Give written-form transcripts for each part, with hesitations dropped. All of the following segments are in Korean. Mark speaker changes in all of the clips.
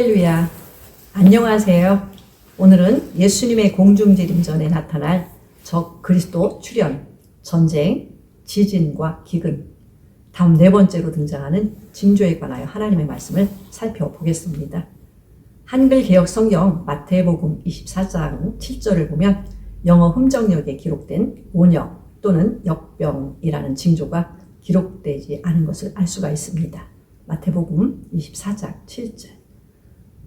Speaker 1: 할렐루야. 안녕하세요. 오늘은 예수님의 공중재림전에 나타날 적 그리스도 출현, 전쟁, 지진과 기근, 다음 네 번째로 등장하는 징조에 관하여 하나님의 말씀을 살펴보겠습니다. 한글 개역 성경 마태복음 24장 7절을 보면 영어 흠정역에 기록된 온역 또는 역병이라는 징조가 기록되지 않은 것을 알 수가 있습니다. 마태복음 24장 7절.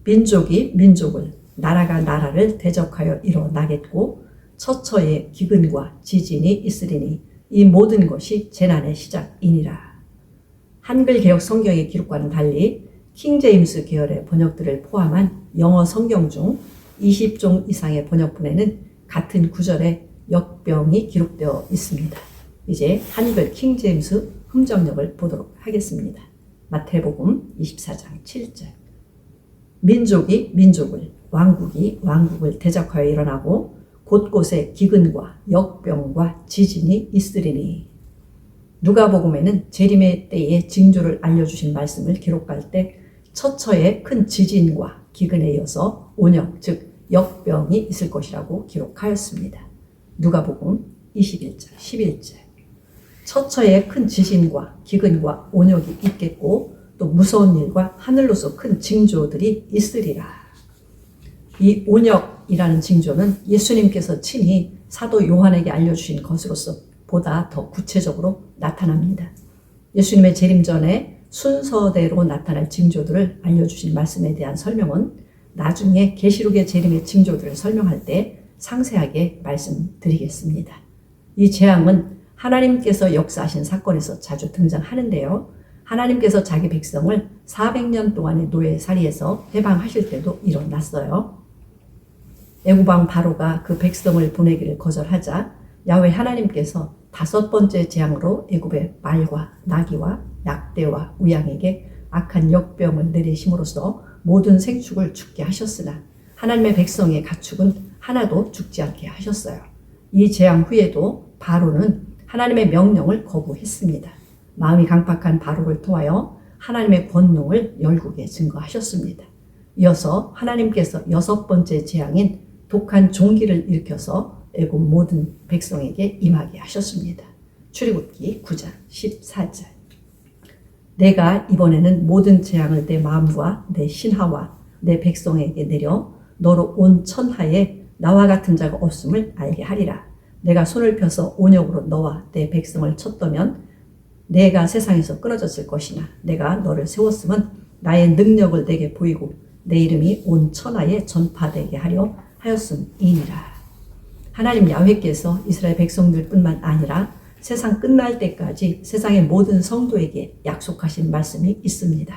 Speaker 1: 민족이 민족을, 나라가 나라를 대적하여 일어나겠고 처처에 기근과 지진이 있으리니 이 모든 것이 재난의 시작이니라. 한글 개역 성경의 기록과는 달리 킹제임스 계열의 번역들을 포함한 영어 성경 중 20종 이상의 번역본에는 같은 구절에 역병이 기록되어 있습니다. 이제 한글 킹제임스 흠정역을 보도록 하겠습니다. 마태복음 24장 7절. 민족이 민족을, 왕국이 왕국을 대적하여 일어나고 곳곳에 기근과 역병과 지진이 있으리니. 누가복음에는 재림의 때의 징조를 알려주신 말씀을 기록할 때 처처에 큰 지진과 기근에 이어서 온역, 즉 역병이 있을 것이라고 기록하였습니다. 누가복음 21절, 11절. 처처에 큰 지진과 기근과 온역이 있겠고 또 무서운 일과 하늘로서 큰 징조들이 있으리라. 이 온역이라는 징조는 예수님께서 친히 사도 요한에게 알려주신 것으로서 보다 더 구체적으로 나타납니다. 예수님의 재림 전에 순서대로 나타날 징조들을 알려주신 말씀에 대한 설명은 나중에 계시록의 재림의 징조들을 설명할 때 상세하게 말씀드리겠습니다. 이 재앙은 하나님께서 역사하신 사건에서 자주 등장하는데요. 하나님께서 자기 백성을 400년 동안의 노예살이에서 해방하실 때도 일어났어요. 애굽왕 바로가 그 백성을 보내기를 거절하자 야훼 하나님께서 5번째 재앙으로 애굽의 말과 나귀와 약대와 우양에게 악한 역병을 내리심으로써 모든 생축을 죽게 하셨으나 하나님의 백성의 가축은 하나도 죽지 않게 하셨어요. 이 재앙 후에도 바로는 하나님의 명령을 거부했습니다. 마음이 강팍한 바로를 통하여 하나님의 권능을 열국에 증거하셨습니다. 이어서 하나님께서 6번째 재앙인 독한 종기를 일으켜서 애굽 모든 백성에게 임하게 하셨습니다. 출애굽기 9장 14절. 내가 이번에는 모든 재앙을 내 마음과 내 신하와 내 백성에게 내려 너로 온 천하에 나와 같은 자가 없음을 알게 하리라. 내가 손을 펴서 온역으로 너와 내 백성을 쳤더면 내가 세상에서 끊어졌을 것이나 내가 너를 세웠음은 나의 능력을 내게 보이고 내 이름이 온 천하에 전파되게 하려 하였음이니라. 하나님 야훼께서 이스라엘 백성들뿐만 아니라 세상 끝날 때까지 세상의 모든 성도에게 약속하신 말씀이 있습니다.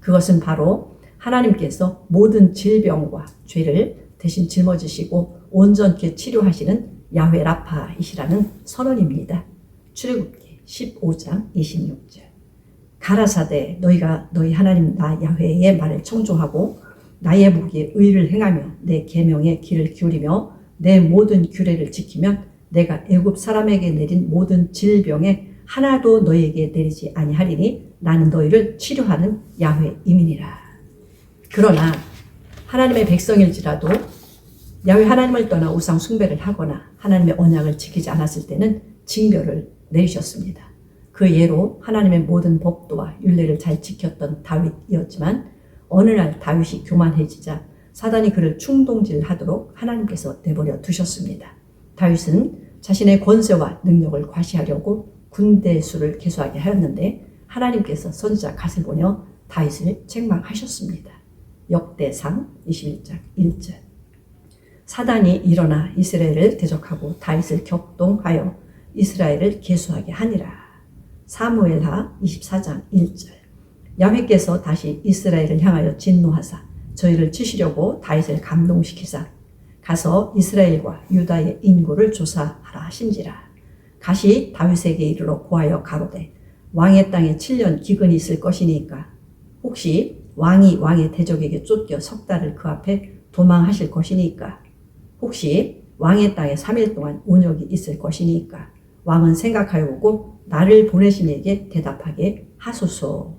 Speaker 1: 그것은 바로 하나님께서 모든 질병과 죄를 대신 짊어지시고 온전케 치료하시는 야훼 라파이시라는 선언입니다. 출애굽기 15장 26절. 가라사대 너희가 너희 하나님 나 야훼의 말을 청종하고 나의 보기에 의를 행하며 내 계명의 귀를 기울이며 내 모든 규례를 지키면 내가 애굽 사람에게 내린 모든 질병에 하나도 너희에게 내리지 아니하리니 나는 너희를 치료하는 야훼임이니라. 그러나 하나님의 백성일지라도 야훼 하나님을 떠나 우상 숭배를 하거나 하나님의 언약을 지키지 않았을 때는 징벌을 내리셨습니다. 그 예로 하나님의 모든 법도와 율례를 잘 지켰던 다윗이었지만 어느 날 다윗이 교만해지자 사단이 그를 충동질하도록 하나님께서 내버려 두셨습니다. 다윗은 자신의 권세와 능력을 과시하려고 군대 수를 개수하게 하였는데 하나님께서 선지자 갓을 보내 다윗을 책망하셨습니다. 역대상 21장 1절. 사단이 일어나 이스라엘을 대적하고 다윗을 격동하여 이스라엘을 계수하게 하니라. 사무엘하 24장 1절. 야훼께서 다시 이스라엘을 향하여 진노하사 저희를 치시려고 다윗을 감동시키사 가서 이스라엘과 유다의 인구를 조사하라 하신지라. 가시 다윗에게 이르러 고하여 가로되 왕의 땅에 7년 기근이 있을 것이니까 혹시 왕이 왕의 대적에게 쫓겨 석 달을 그 앞에 도망하실 것이니까 혹시 왕의 땅에 3일 동안 온역이 있을 것이니까 왕은 생각하여 보고 나를 보내신 이에게 대답하게 하소서.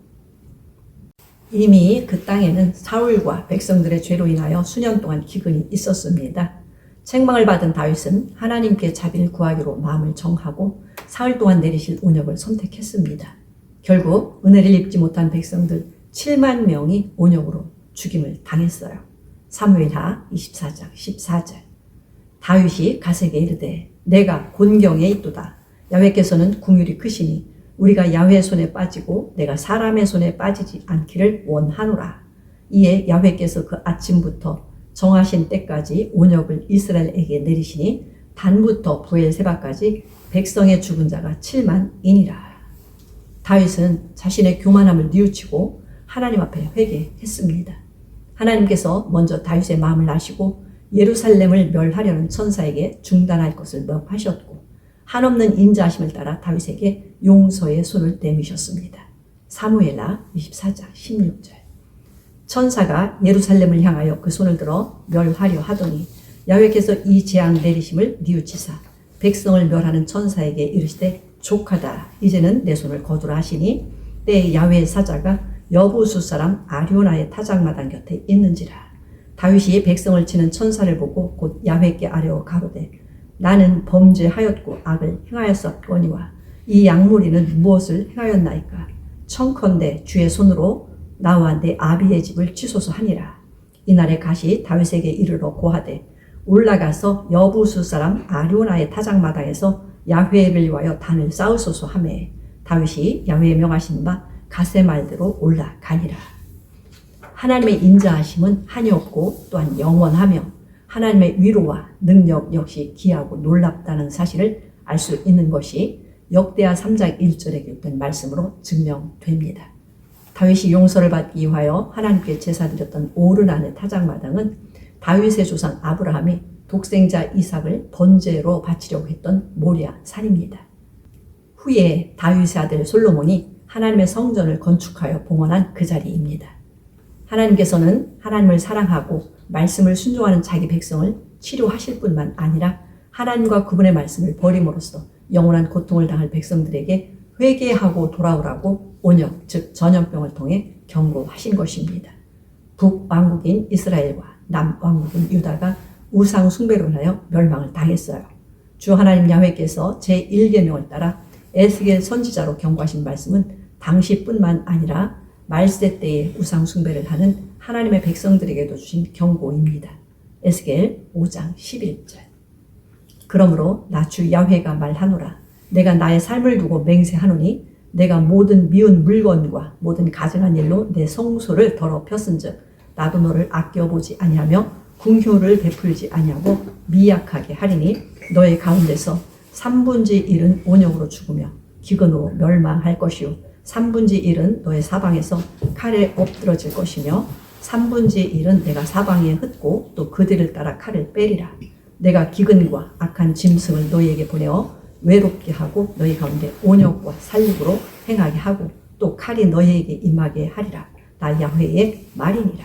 Speaker 1: 이미 그 땅에는 사울과 백성들의 죄로 인하여 수년 동안 기근이 있었습니다. 책망을 받은 다윗은 하나님께 자비를 구하기로 마음을 정하고 사흘 동안 내리실 온역을 선택했습니다. 결국 은혜를 입지 못한 백성들 7만 명이 온역으로 죽임을 당했어요. 사무엘하 24장 14절. 다윗이 가세게 이르되 내가 곤경에 있도다. 야훼께서는 궁휼이 크시니 우리가 야훼의 손에 빠지고 내가 사람의 손에 빠지지 않기를 원하노라. 이에 야훼께서 그 아침부터 정하신 때까지 온역을 이스라엘에게 내리시니 단부터 부엘세바까지 백성의 죽은 자가 7만이니라. 다윗은 자신의 교만함을 뉘우치고 하나님 앞에 회개했습니다. 하나님께서 먼저 다윗의 마음을 아시고 예루살렘을 멸하려는 천사에게 중단할 것을 명하셨고 한없는 인자하심을 따라 다윗에게 용서의 손을 내미셨습니다. 사무엘하 24장 16절. 천사가 예루살렘을 향하여 그 손을 들어 멸하려 하더니 야훼께서 이 재앙 내리심을 뉘우치사 백성을 멸하는 천사에게 이르시되 족하다. 이제는 내 손을 거두라 하시니 때에 야훼의 사자가 여부수 사람 아리오나의 타작마당 곁에 있는지라. 다윗이 백성을 치는 천사를 보고 곧 야훼께 아뢰어 가로되 나는 범죄하였고 악을 행하였었거니와 이 약물이는 무엇을 행하였나이까. 청컨대 주의 손으로 나와 내 아비의 집을 치소서 하니라. 이날에 갓이 다윗에게 이르러 고하되 올라가서 여부수 사람 아리오나의 타작마당에서 야훼를 위하여 단을 쌓으소서 하매 다윗이 야훼에 명하신 바 갓의 말대로 올라가니라. 하나님의 인자하심은 한이 없고 또한 영원하며 하나님의 위로와 능력 역시 귀하고 놀랍다는 사실을 알 수 있는 것이 역대하 3장 1절에 기록된 말씀으로 증명됩니다. 다윗이 용서를 받기 위하여 하나님께 제사드렸던 오르난의 타작마당은 다윗의 조상 아브라함이 독생자 이삭을 번제로 바치려고 했던 모리아 산입니다. 후에 다윗의 아들 솔로몬이 하나님의 성전을 건축하여 봉헌한 그 자리입니다. 하나님께서는 하나님을 사랑하고 말씀을 순종하는 자기 백성을 치료하실 뿐만 아니라 하나님과 그분의 말씀을 버림으로써 영원한 고통을 당할 백성들에게 회개하고 돌아오라고 온역, 즉 전염병을 통해 경고하신 것입니다. 북왕국인 이스라엘과 남왕국인 유다가 우상 숭배로 인하여 멸망을 당했어요. 주 하나님 야훼께서 제1계명을 따라 에스겔 선지자로 경고하신 말씀은 당시뿐만 아니라 말세 때에 우상 숭배를 하는 하나님의 백성들에게도 주신 경고입니다. 에스겔 5장 11절. 그러므로 나 주 야훼가 말하노라. 내가 나의 삶을 두고 맹세하노니 내가 모든 미운 물건과 모든 가증한 일로 내 성소를 더럽혔은즉 나도 너를 아껴보지 아니하며 궁효를 베풀지 아니하고 미약하게 하리니 너의 가운데서 3분의 1은 온역으로 죽으며 기근으로 멸망할 것이요 3분의 1은 너의 사방에서 칼에 엎드러질 것이며 3분의 1은 내가 사방에 흩고 또 그들을 따라 칼을 빼리라. 내가 기근과 악한 짐승을 너희에게 보내어 외롭게 하고 너희 가운데 온역과 살육으로 행하게 하고 또 칼이 너희에게 임하게 하리라. 나 야훼의 말이니라.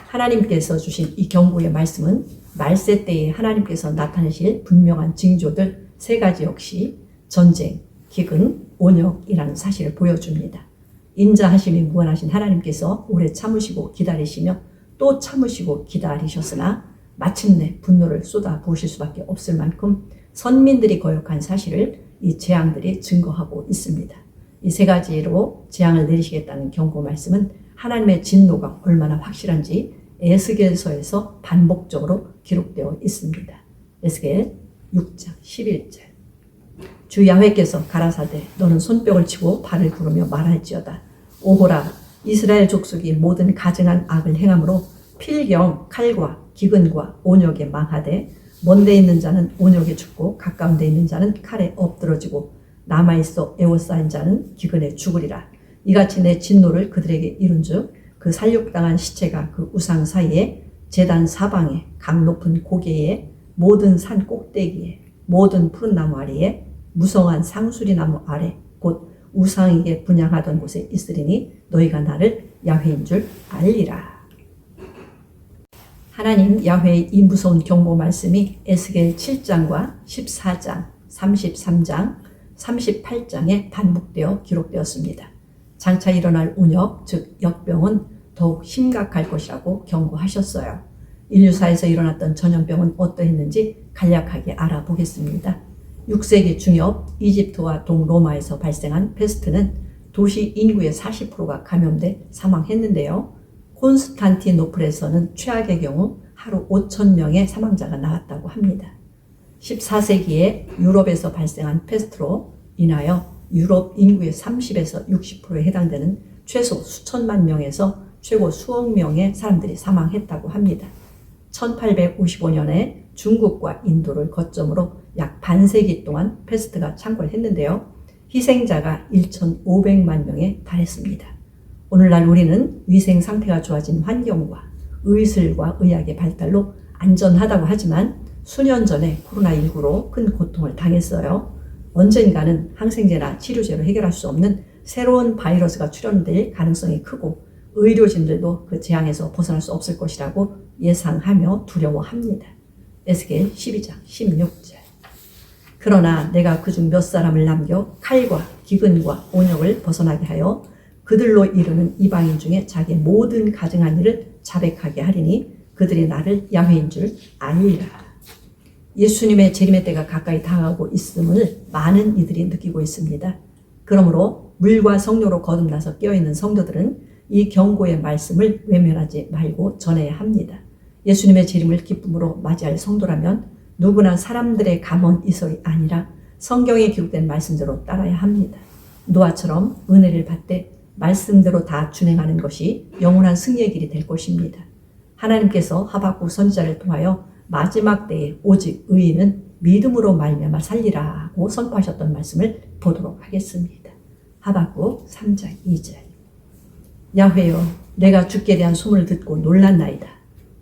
Speaker 1: 하나님께서 주신 이 경고의 말씀은 말세 때에 하나님께서 나타내실 분명한 징조들 3가지 역시 전쟁, 기근, 온역이라는 사실을 보여줍니다. 인자하심이 무한하신 하나님께서 오래 참으시고 기다리시며 또 참으시고 기다리셨으나 마침내 분노를 쏟아 부으실 수밖에 없을 만큼 선민들이 거역한 사실을 이 재앙들이 증거하고 있습니다. 이 3가지로 재앙을 내리시겠다는 경고 말씀은 하나님의 진노가 얼마나 확실한지 에스겔서에서 반복적으로 기록되어 있습니다. 에스겔 6장 11절. 주 야훼께서 가라사대 너는 손뼉을 치고 발을 구르며 말할지어다. 오호라 이스라엘 족속이 모든 가증한 악을 행함으로 필경 칼과 기근과 온역에 망하되 먼데 있는 자는 온역에 죽고 가까운 데 있는 자는 칼에 엎드러지고 남아있어 에워싸인 자는 기근에 죽으리라. 이같이 내 진노를 그들에게 이룬즉 그 살육당한 시체가 그 우상 사이에 제단 사방에 강 높은 고개에 모든 산 꼭대기에 모든 푸른 나무 아래에 무성한 상수리 나무 아래 곧 우상에게 분향하던 곳에 있으리니 너희가 나를 야훼인 줄 알리라. 하나님 야훼의 이 무서운 경고 말씀이 에스겔 7장과 14장, 33장, 38장에 반복되어 기록되었습니다. 장차 일어날 운역, 즉 역병은 더욱 심각할 것이라고 경고하셨어요. 인류사에서 일어났던 전염병은 어떠했는지 간략하게 알아보겠습니다. 6세기 중엽 이집트와 동로마에서 발생한 페스트는 도시 인구의 40%가 감염돼 사망했는데요. 콘스탄티노플에서는 최악의 경우 하루 5,000명의 사망자가 나왔다고 합니다. 14세기에 유럽에서 발생한 페스트로 인하여 유럽 인구의 30에서 60%에 해당되는 최소 수천만 명에서 최고 수억 명의 사람들이 사망했다고 합니다. 1855년에 중국과 인도를 거점으로 약 반세기 동안 페스트가 창궐했는데요. 희생자가 1,500만 명에 달했습니다. 오늘날 우리는 위생 상태가 좋아진 환경과 의술과 의학의 발달로 안전하다고 하지만 수년 전에 코로나19로 큰 고통을 당했어요. 언젠가는 항생제나 치료제로 해결할 수 없는 새로운 바이러스가 출현될 가능성이 크고 의료진들도 그 재앙에서 벗어날 수 없을 것이라고 예상하며 두려워합니다. 에스겔 12장 16절. 그러나 내가 그중 몇 사람을 남겨 칼과 기근과 온역을 벗어나게 하여 그들로 이르는 이방인 중에 자기의 모든 가증한 일을 자백하게 하리니 그들이 나를 야훼인 줄 알리라. 예수님의 재림의 때가 가까이 다가오고 있음을 많은 이들이 느끼고 있습니다. 그러므로 물과 성령으로 거듭나서 깨어있는 성도들은 이 경고의 말씀을 외면하지 말고 전해야 합니다. 예수님의 재림을 기쁨으로 맞이할 성도라면 누구나 사람들의 감언 이설이 아니라 성경에 기록된 말씀대로 따라야 합니다. 노아처럼 은혜를 받되 말씀대로 다 준행하는 것이 영원한 승리의 길이 될 것입니다. 하나님께서 하박국 선지자를 통하여 마지막 때에 오직 의인은 믿음으로 말미암아 살리라고 선포하셨던 말씀을 보도록 하겠습니다. 하박국 3장 2절. 야훼여, 내가 주께 대한 소문을 듣고 놀랐나이다.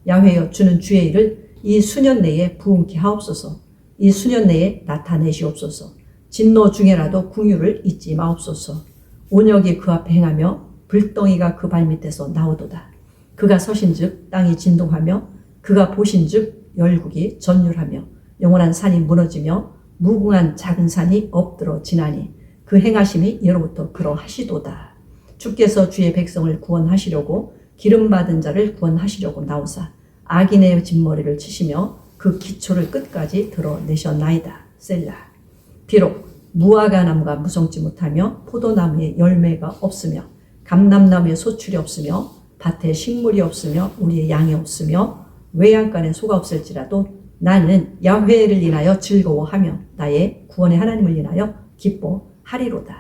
Speaker 1: 야훼여, 주는 주의 일을 이 수년 내에 부응케 하옵소서. 이 수년 내에 나타내시옵소서. 진노 중에라도 궁유를 잊지 마옵소서. 온역이 그 앞에 행하며 불덩이가 그 발밑에서 나오도다. 그가 서신즉 땅이 진동하며 그가 보신즉 열국이 전율하며 영원한 산이 무너지며 무궁한 작은 산이 엎드러 지나니 그 행하심이 예로부터 그러하시도다. 주께서 주의 백성을 구원하시려고 기름받은 자를 구원하시려고 나오사 악인의 진머리를 치시며 그 기초를 끝까지 드러내셨나이다. 셀라. 비록 무화과 나무가 무성치 못하며 포도나무에 열매가 없으며 감람나무에 소출이 없으며 밭에 식물이 없으며 우리의 양이 없으며 외양간에 소가 없을지라도 나는 야훼를 인하여 즐거워하며 나의 구원의 하나님을 인하여 기뻐하리로다.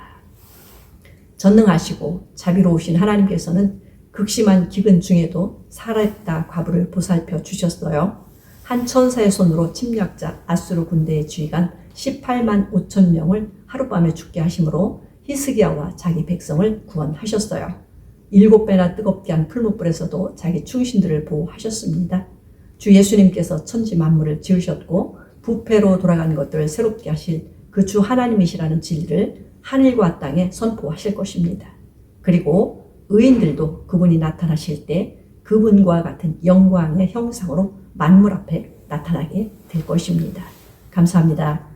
Speaker 1: 전능하시고 자비로우신 하나님께서는 극심한 기근 중에도 살아있다 과부를 보살펴 주셨어요. 한 천사의 손으로 침략자 아수르 군대의 지휘관 18만 5천 명을 하룻밤에 죽게 하심으로 히스기야와 자기 백성을 구원하셨어요. 7배나 뜨겁게 한 풀무불에서도 자기 충신들을 보호하셨습니다. 주 예수님께서 천지 만물을 지으셨고 부패로 돌아간 것들을 새롭게 하실 그 주 하나님이시라는 진리를 하늘과 땅에 선포하실 것입니다. 그리고 의인들도 그분이 나타나실 때 그분과 같은 영광의 형상으로 만물 앞에 나타나게 될 것입니다. 감사합니다.